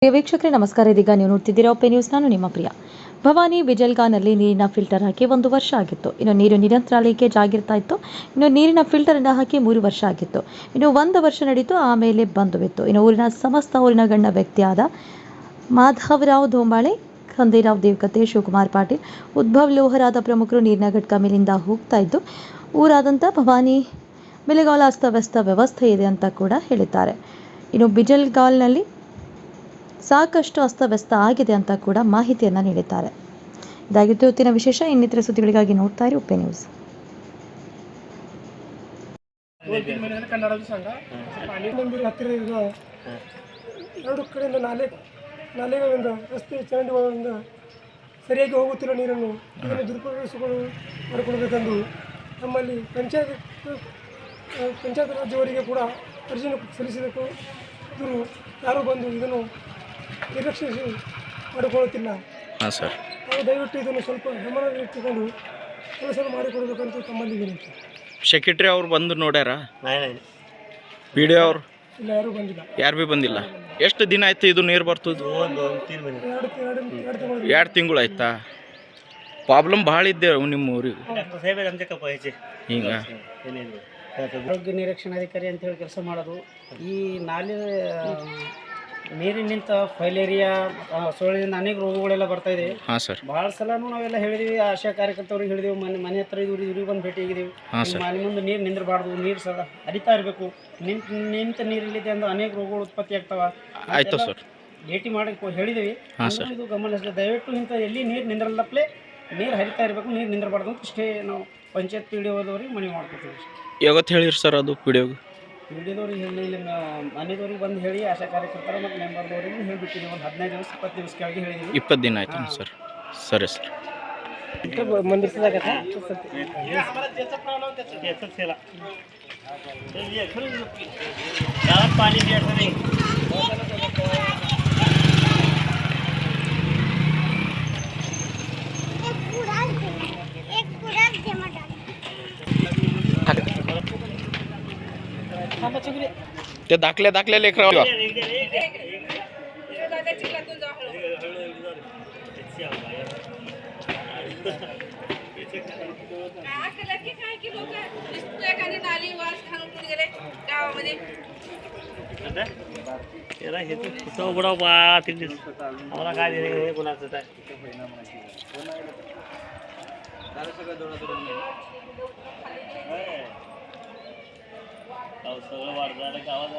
ಪ್ರಿಯ ವೀಕ್ಷಕರೇ ನಮಸ್ಕಾರ. ಇದೀಗ ನೀವು ನೋಡ್ತಿದ್ದೀರಾ ಒಪೆ ನ್ಯೂಸ್. ನಾನು ನಿಮ್ಮ ಪ್ರಿಯ. ಭವಾನಿ ಬಿಜಲ್ಗಾನಲ್ಲಿ ನೀರಿನ ಫಿಲ್ಟರ್ ಹಾಕಿ 1 ವರ್ಷ ಆಗಿತ್ತು. ಇನ್ನು ನೀರು ನಿರಂತರಕ್ಕೆ ಜಾಗಿರ್ತಾ ಇತ್ತು. ಇನ್ನು ನೀರಿನ ಫಿಲ್ಟರ್ನ ಹಾಕಿ 3 ವರ್ಷ ಆಗಿತ್ತು. ಇನ್ನು 1 ವರ್ಷ ನಡೀತು, ಆಮೇಲೆ ಬಂದು ಬಿತ್ತು. ಇನ್ನು ಊರಿನ ಗಣ್ಯ ವ್ಯಕ್ತಿಯಾದ ಮಾಧವರಾವ್ ಧೋಂಬಾಳೆ, ಖಂದೇರಾವ್ ದೇವಕತೆ, ಶಿವಕುಮಾರ್ ಪಾಟೀಲ್, ಉದ್ಭವ್ ಲೋಹರಾದ ಪ್ರಮುಖರು ನೀರಿನ ಘಟಕ ಮೇಲಿಂದ ಹೋಗ್ತಾ ಇದ್ದು ಊರಾದಂಥ ಭವಾನಿ ಬಿಲಗಾಲ್ ಅಸ್ತವ್ಯಸ್ತ ವ್ಯವಸ್ಥೆ ಇದೆ ಅಂತ ಕೂಡ ಹೇಳಿದ್ದಾರೆ. ಇನ್ನು ಬಿಜಲ್ಗಾಲ್ನಲ್ಲಿ ಸಾಕಷ್ಟು ಅಸ್ತವ್ಯಸ್ತ ಆಗಿದೆ ಅಂತ ಕೂಡ ಮಾಹಿತಿಯನ್ನು ನೀಡಿದ್ದಾರೆ. ಇದಾಗಿತ್ತು ಇವತ್ತಿನ ವಿಶೇಷ. ಇನ್ನಿತರ ಸುದ್ದಿಗಳಿಗಾಗಿ ನೋಡ್ತಾ ಇರಿ ಒಪೆ ನ್ಯೂಸ್. ಎರಡು ಕಡೆಯಿಂದ ನಾಲೆಗಳಿಂದ ರಸ್ತೆ ಚರಂಡಿಗಳಿಂದ ಸರಿಯಾಗಿ ಹೋಗುತ್ತಿರುವ ನೀರನ್ನು ಇದನ್ನು ದುರುಪಯೋಗಿಸಿಕೊಂಡು ಮಾಡಿಕೊಡಬೇಕೆಂದು ನಮ್ಮಲ್ಲಿ ಪಂಚಾಯತ್ ರಾಜ್ಯವರಿಗೆ ಕೂಡ ಅರ್ಜಿಯನ್ನು ಸಲ್ಲಿಸಬೇಕು. ಇವರು ಯಾರೂ ಬಂದು ಇದನ್ನು ನಿರ್ಲಕ್ಷಿಸಿ ಮಾಡಿಕೊಳ್ಳುತ್ತಿಲ್ಲ. ನಾವು ದಯವಿಟ್ಟು ಇದನ್ನು ಸ್ವಲ್ಪ ಗಮನದಲ್ಲಿಟ್ಟುಕೊಂಡು ಕೆಲಸ ಮಾಡಿಕೊಡಬೇಕಂತ ತಮ್ಮಲ್ಲಿ ವಿನಂತಿ. ಸೆಕ್ರೆಟರಿ ಅವ್ರು ಬಂದು ನೋಡ್ಯಾರ? ಪಿ ಡಿ ಅವರು ಇಲ್ಲ, ಯಾರೂ ಬಂದಿಲ್ಲ. ಯಾರು ಭೀ ಬಂದಿಲ್ಲ. ಎಷ್ಟು ದಿನ ಆಯ್ತು ಇದು ನೀರು ಬರ್ತದೆ? 2 ತಿಂಗಳು ಆಯ್ತಾ? ಪ್ರಾಬ್ಲಮ್ ಭಾಳ ಇದ್ದೆ ನಿಮ್ಮ ಊರಿಗೆ. ಹಿಂಗ ಆರೋಗ್ಯ ನಿರೀಕ್ಷಣಾಧಿಕಾರಿ ಅಂತ ಹೇಳಿ ಕೆಲಸ ಮಾಡೋದು. ಈ ನಾಲೆ ನೀರಿನಿಂದ ಫೈಲೇರಿಯಾ, ಸೊಳ್ಳೆಯಿಂದ ಅನೇಕ ರೋಗಗಳೆಲ್ಲ ಬರ್ತಾ ಇದೆ. ಹಾಂ ಸರ್. ಭಾಳ ಸಲನೂ ನಾವೆಲ್ಲ ಹೇಳಿದೀವಿ, ಆಶಾ ಕಾರ್ಯಕರ್ತವ್ರಿಗೆ ಹೇಳಿದೆವು, ಮನೆ ಹತ್ರ ಇವ್ರಿಗೆ ಬಂದು ಭೇಟಿ ಆಗಿದ್ದೀವಿ. ಮನೆ ಮುಂದೆ ನೀರು ನಿಂದಿರಬಾರ್ದು, ನೀರು ಸದಾ ಹರಿತಾ ಇರಬೇಕು. ನಿಂತ ನೀರಿಲ್ಲಿದೆ ಅಂದ್ರೆ ಅನೇಕ ರೋಗಗಳು ಉತ್ಪತ್ತಿ ಆಗ್ತಾವ. ಆಯ್ತು ಸರ್, ಭೇಟಿ ಮಾಡಿ ಹೇಳಿದ್ದೀವಿ. ಇದು ಗಮನ ದಯವಿಟ್ಟು ಇಂಥ ಎಲ್ಲಿ ನೀರು ನಿಂದ್ರಲ್ಲಪ್ಲೆ ನೀರು ಹರಿತಾ ಇರಬೇಕು, ನೀರು ನಿಂದಿರಬಾರ್ದು ಅಂತ ಇಷ್ಟೇ ನಾವು ಪಂಚಾಯತ್ ಪಿ ಡಿ ಓದವ್ರಿಗೆ ಮನವಿ ಮಾಡ್ಕೊತೀವಿ. ಯಾವತ್ತು ಹೇಳಿರಿ ಸರ್ ಅದು ಪಿ ಡಿ ಓಗೆ? ಪಿ ಡಿದವ್ರಿಗೆ ಹೇಳಿ, ಇಲ್ಲಿ ಮನೆದವ್ರಿಗೆ ಬಂದು ಹೇಳಿ, ಆಶಾ ಕಾರ್ಯಕರ್ತರು ಮತ್ತು ಮೆಂಬರ್ದವ್ರಿಗೆ ಹೇಳಿಬಿಟ್ಟಿದ್ದೀವಿ. ಒಂದು 15 ದಿವಸ 20 ದಿವಸಕ್ಕಾಗಿ ಹೇಳಿದ್ದೀವಿ. 20 ದಿನ ಆಯ್ತು ಸರ್. ಸರಿ ಸರ್. ते दाखले लेकर आम्हाला काय दिले कोणाचं काय सगळं वाढणार गावात